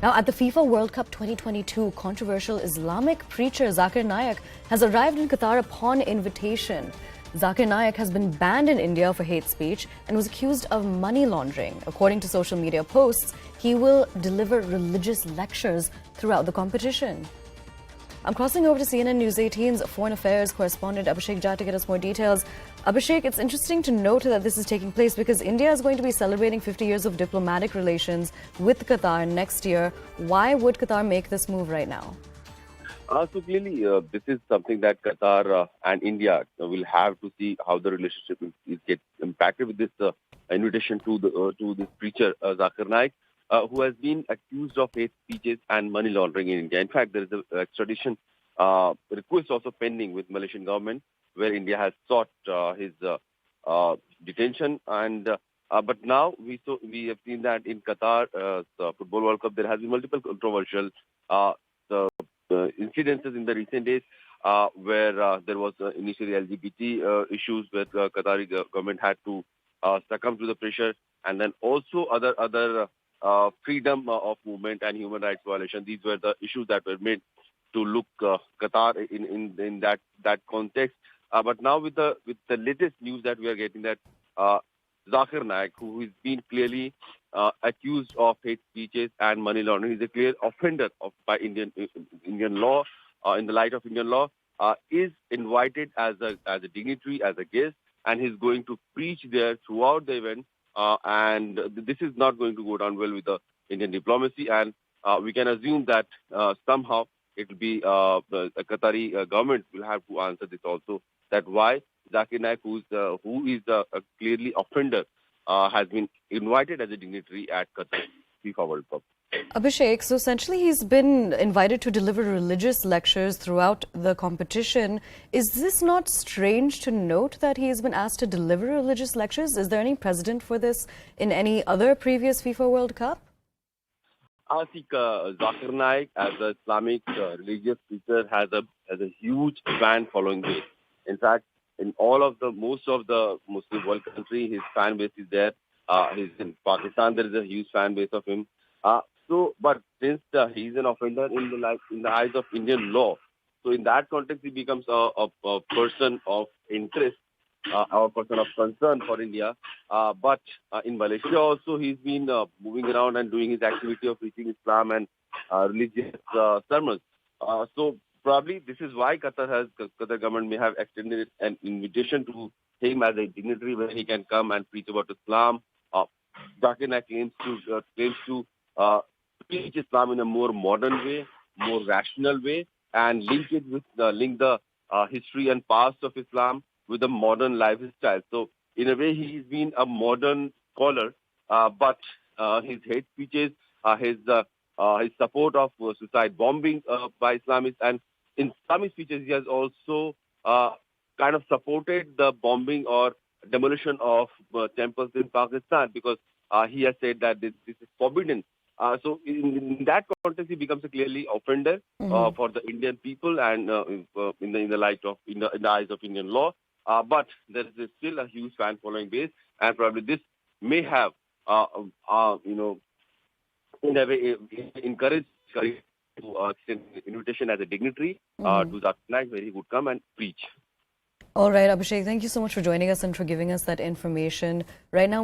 Now, at the FIFA World Cup 2022, controversial Islamic preacher Zakir Naik has arrived in Qatar upon invitation. Zakir Naik has been banned in India for hate speech and was accused of money laundering. According to social media posts, he will deliver religious lectures throughout the competition. I'm crossing over to CNN News 18's Foreign Affairs correspondent Abhishek Jha to get us more details. Abhishek, it's interesting to note that this is taking place because India is going to be celebrating 50 years of diplomatic relations with Qatar next year. Why would Qatar make this move right now? So clearly, this is something that Qatar and India will have to see how the relationship is get impacted with this invitation to this preacher Zakir Naik, who has been accused of hate speeches and money laundering in India. In fact, there is an extradition request also pending with Malaysian government, where India has sought his detention. And but now we have seen that in Qatar, the Football World Cup, there has been multiple controversial incidences in the recent days where there was initially LGBT issues where the Qatari government had to succumb to the pressure, and then also other freedom of movement and human rights violation. These were the issues that were made to look Qatar in that context. But now with the latest news that we are getting, that Zakir Naik, who is being clearly accused of hate speeches and money laundering, is a clear offender by Indian law. In the light of Indian law, is invited as a dignitary, as a guest, and he's going to preach there throughout the event. And this is not going to go down well with the Indian diplomacy, and we can assume that somehow it will be the Qatari government will have to answer this also. That why Zakir Naik, who is a clearly offender, has been invited as a dignitary at Qatar FIFA World Cup. Abhishek, so essentially he's been invited to deliver religious lectures throughout the competition. Is this not strange to note that he has been asked to deliver religious lectures? Is there any precedent for this in any other previous FIFA World Cup? I think Zakir Naik, as an Islamic religious preacher, has a huge fan following base. In fact, in most of the Muslim world country, his fan base is there. He's in Pakistan. There is a huge fan base of him. But since he's an offender in the eyes of Indian law, so in that context, he becomes a person of interest, or a person of concern for India. But in Malaysia also, he's been moving around and doing his activity of preaching Islam and religious sermons. So probably this is why Qatar government may have extended an invitation to him as a dignitary where he can come and preach about Islam. Zakir Naik claims to preach Islam in a more modern way, more rational way, and link the history and past of Islam with a modern lifestyle. So in a way, he's been a modern scholar, but his hate speeches, his support of suicide bombing by Islamists, and in Islamic speeches, he has also kind of supported the bombing or demolition of temples in Pakistan, because he has said that this is forbidden. So in that context, he becomes a clearly offender for the Indian people and in the eyes of Indian law. But there is still a huge fan following base, and probably this may have in a way encouraged to extend invitation as a dignitary to Zakir Naik, where he would come and preach. All right, Abhishek, thank you so much for joining us and for giving us that information. Right now,